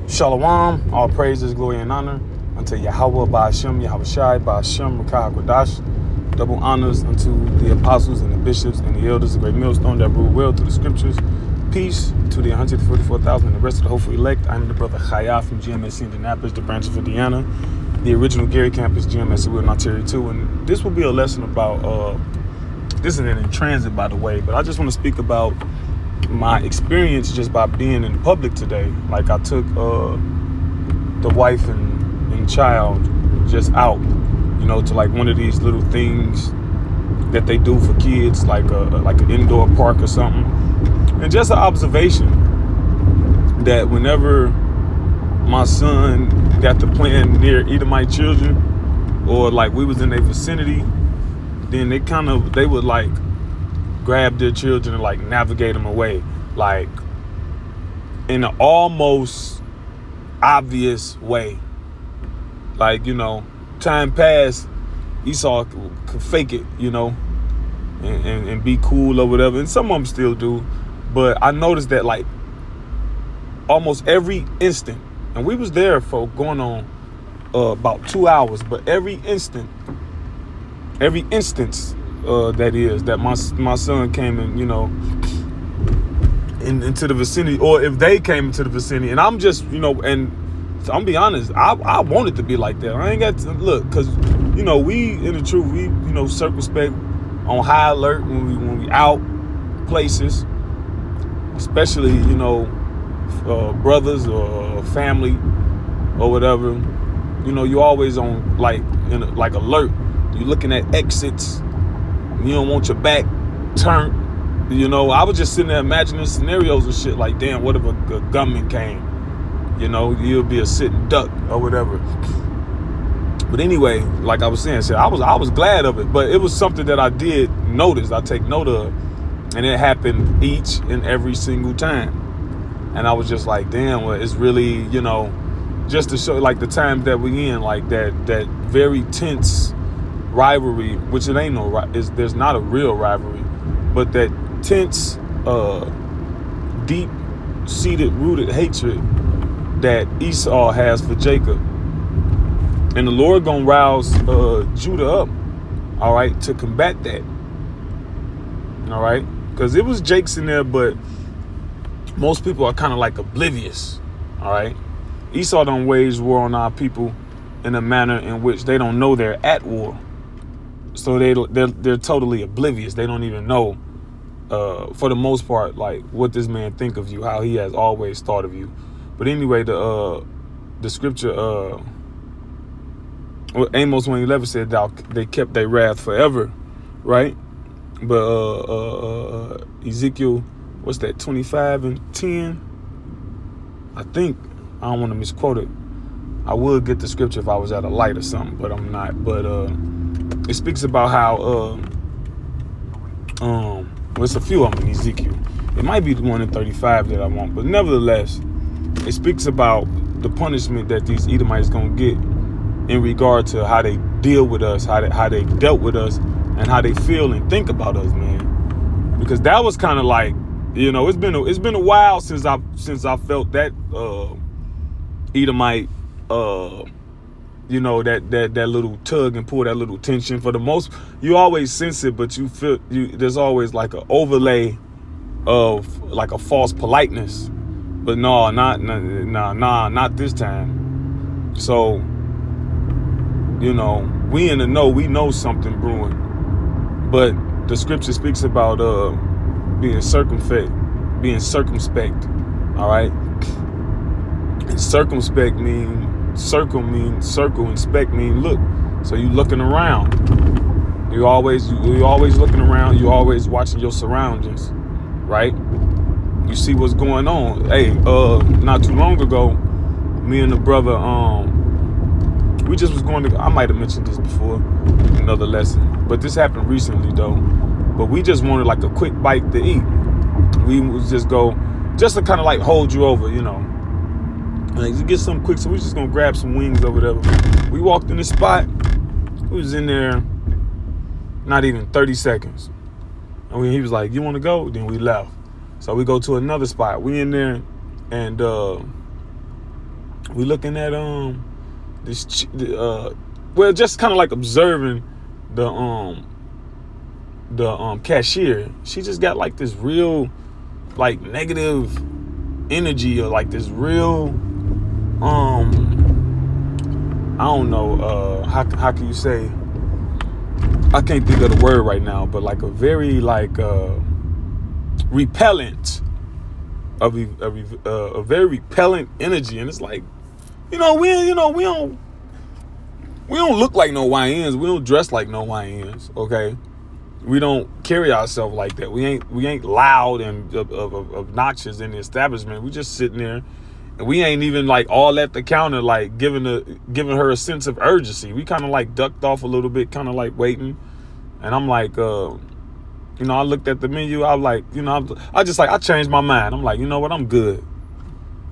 Shalom, all praises, glory, and honor unto Yahweh, Ba'ashem, Yahweh Shai, Ba'ashem, Rakah HaKodash. Double honors unto the apostles and the bishops and the elders, the great millstone that rule well through the scriptures. Peace to the 144,000 and the rest of the hopeful elect. I'm the brother Chaya from GMSC Indianapolis, the branch of Indiana, the original Gary campus, GMSC Will Ontario 2. And this will be a lesson about, this isn't in transit, by the way, but I just want to speak about my experience just by being in public today. Like I took the wife and child just out, to like one of these little things that they do for kids, like an indoor park or something. And just an observation that whenever my son got to playing near Edomite children, or like we was in their vicinity, then they would like grab their children and like navigate them away, like in an almost obvious way. Like, time passed, Esau could fake it, and be cool or whatever. And some of them still do. But I noticed that like almost every instant, and we was there for going on about 2 hours, but every instance that is that my son came in, into the vicinity, or if they came into the vicinity, and I'm just, and I'm be honest, I want it to be like that. I ain't got to look, because we in the truth, we circumspect, on high alert when we out places, especially brothers or family or whatever. You always on like alert. You looking at exits. You don't want your back turned. I was just sitting there imagining scenarios and shit like, damn, what if a gunman came? You'll be a sitting duck or whatever. But anyway, like I was saying, I was glad of it, but it was something that I did notice. I take note of, and it happened each and every single time. And I was just like, damn, well, it's really, just to show like the times that we in, like that very tense rivalry, which it ain't there's not a real rivalry, but that tense, deep-seated, rooted hatred that Esau has for Jacob. And the Lord gonna rouse Judah up, all right, to combat that, all right? Because it was Jake's in there, but most people are kind of like oblivious, all right? Esau don't wage war on our people in a manner in which they don't know they're at war. So they're totally oblivious. They don't even know, for the most part, like what this man think of you, how he has always thought of you. But anyway, the scripture, Amos 1:11 said, they kept their wrath forever, right? But Ezekiel, what's that, 25:10? I think, I don't want to misquote it. I would get the scripture if I was at a light or something, but I'm not. But it speaks about how it's a few of them in Ezekiel. It might be the one in 35 that I want, but nevertheless, it speaks about the punishment that these Edomites gonna get in regard to how they deal with us, how they dealt with us, and how they feel and think about us, man. Because that was kind of like, it's been a while since I felt that Edomite, that little tug and pull, that little tension. For the most, you always sense it, but you feel there's always like an overlay of like a false politeness. But no, not this time. So, we in the know, we know something brewing. But the scripture speaks about being circumspect, all right? And circumspect circle, and spect mean look. So you looking around. You always looking around. You always watching your surroundings, right? You see what's going on. Hey, not too long ago, me and the brother, we just was going to, I might have mentioned this before, another lesson, but this happened recently though. But we just wanted like a quick bite to eat. We was just go, just to kind of like hold you over, like to get something quick. So we just gonna grab some wings or whatever. We walked in the spot. We was in there not even 30 seconds. And he was like, you want to go? Then we left. So we go to another spot. We in there, and We looking at well, just kind of like observing the cashier. She just got like this real like negative energy, or like this real I don't know, how can you say, I can't think of the word right now, but like a very like repellent a very repellent energy. And it's like, we don't look like no YNs. We don't dress like no YNs, okay? We don't carry ourselves like that. We ain't loud and obnoxious in the establishment. We just sitting there, and we ain't even like all at the counter, like giving her a sense of urgency. We kind of like ducked off a little bit, kind of like waiting. And I'm like, I looked at the menu. I was like, I changed my mind. I'm like, you know what? I'm good.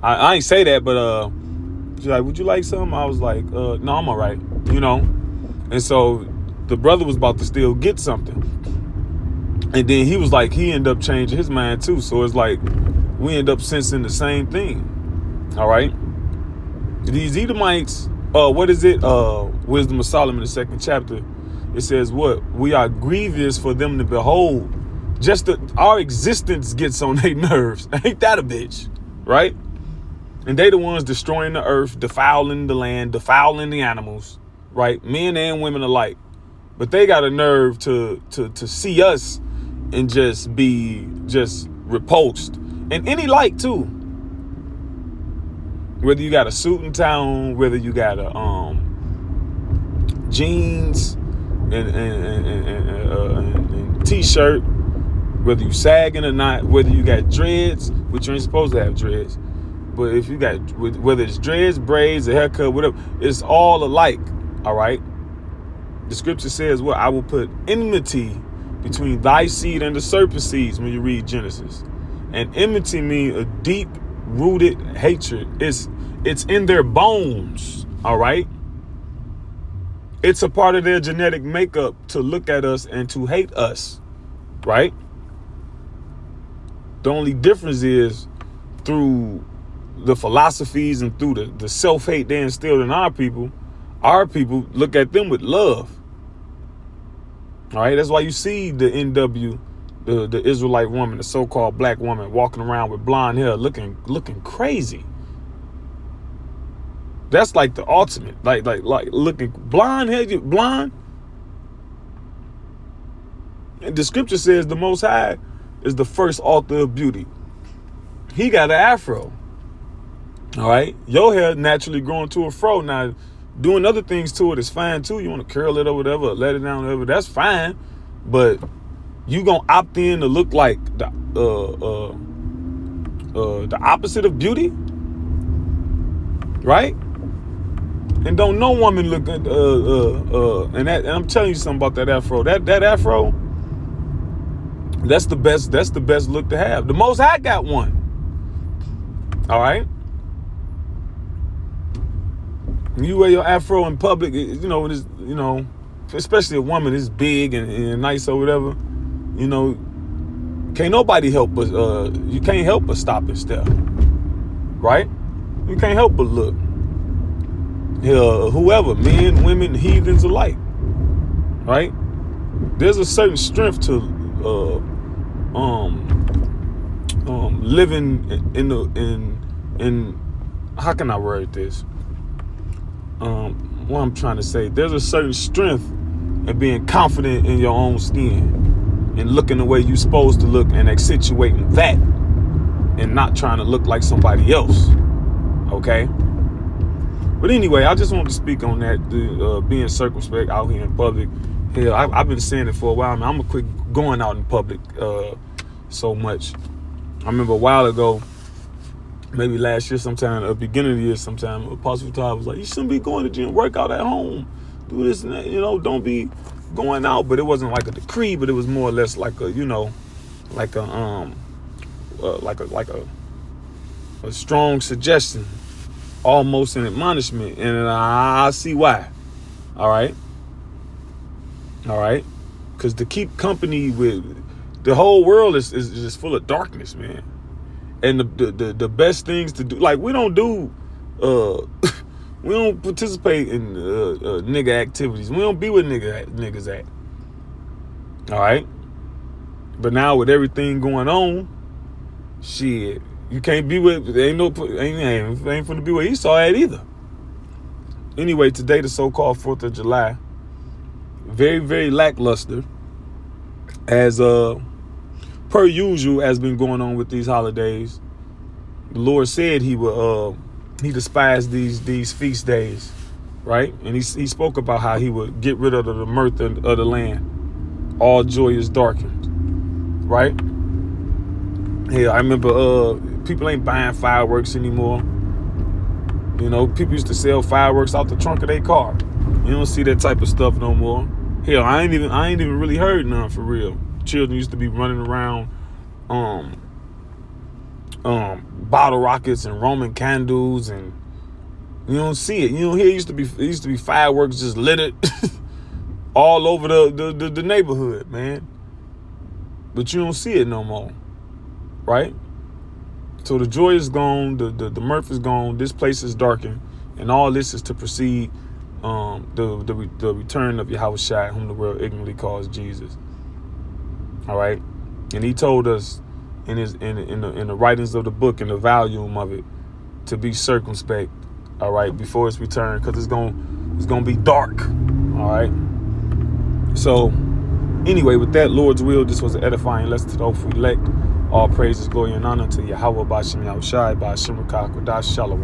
I ain't say that, but she's like, would you like something? I was like, no, I'm all right, And so the brother was about to still get something. And then he was like, he ended up changing his mind too. So it's like, we end up sensing the same thing. All right. These Edomites, what is it? Wisdom of Solomon, the 2nd chapter. It says what? We are grievous for them to behold. Just our existence gets on their nerves. Ain't that a bitch? Right? And they the ones destroying the earth, defiling the land, defiling the animals, right? Men and women alike. But they got a nerve to see us and just be just repulsed. And any like too. Whether you got a suit and tie on, whether you got a jeans and t-shirt, whether you sagging or not, whether you got dreads, which you ain't supposed to have dreads. But if you got, whether it's dreads, braids, a haircut, whatever, it's all alike, all right? The scripture says, well, I will put enmity between thy seed and the serpent seeds when you read Genesis. And enmity means a deep-rooted hatred. It's in their bones, all right? It's a part of their genetic makeup to look at us and to hate us, right? The only difference is through the philosophies and through the self-hate they instilled in our people look at them with love. All right, that's why you see the NW, the Israelite woman, the so-called black woman walking around with blonde hair looking crazy. That's like the ultimate, like looking blonde hair, blonde. And the scripture says the Most High is the first author of beauty. He got an afro. All right, your hair naturally growing to a fro. Now, doing other things to it is fine too. You want to curl it or whatever, or let it down or whatever, that's fine. But you gonna opt in to look like the opposite of beauty, right? And don't no woman look good. And I'm telling you something about that afro. That afro, that's the best. That's the best look to have. The Most High got one. All right. When you wear your afro in public, especially a woman is big and nice or whatever, can't nobody help but you can't help but stop and step, right? You can't help but look. Whoever, men, women, heathens alike, right? There's a certain strength to living in how can I word this? What I'm trying to say, there's a certain strength in being confident in your own skin and looking the way you're supposed to look and accentuating that and not trying to look like somebody else. Okay? But anyway, I just want to speak on that, being circumspect out here in public. Hell, I've been saying it for a while, man. I'm gonna quit going out in public so much. I remember a while ago, maybe last year sometime, or beginning of the year sometime, Apostle Todd was like, you shouldn't be going to the gym, work out at home, do this and that, don't be going out. But it wasn't like a decree, but it was more or less like a, a strong suggestion, almost an admonishment. And I see why. All right. Because to keep company with, the whole world is just full of darkness, man. And the best things to do, like we don't do we don't participate in nigga activities. We don't be with niggas at. All right. But now with everything going on, shit, you can't be with. Ain't finna be with Esau at either. Anyway, today the so-called 4th of July, very, very lackluster, as per usual has been going on with these holidays. The Lord said he would he despised these feast days, right? And he spoke about how he would get rid of the mirth of the land. All joy is darkened, right? Yeah, I remember people ain't buying fireworks anymore. You know, people used to sell fireworks out the trunk of their car. You don't see that type of stuff no more. Hell, I ain't even really heard none for real. Children used to be running around bottle rockets and Roman candles, and you don't see it. You don't hear. It used to be fireworks just littered all over the neighborhood, man. But you don't see it no more, right? So the joy is gone, the mirth is gone, this place is darkened, and all this is to precede the return of Yahushua, whom the world ignorantly calls Jesus. All right, and he told us in the writings of the book, in the volume of it, to be circumspect. All right, before his return, because it's gonna be dark. All right. So anyway, with that, Lord's will, this was an edifying lesson to the hopeful elect. All praises, glory, and honor to Yahweh, Ba'ashem Yahushai, Ba'ashem Rakah Kodash, Shalom.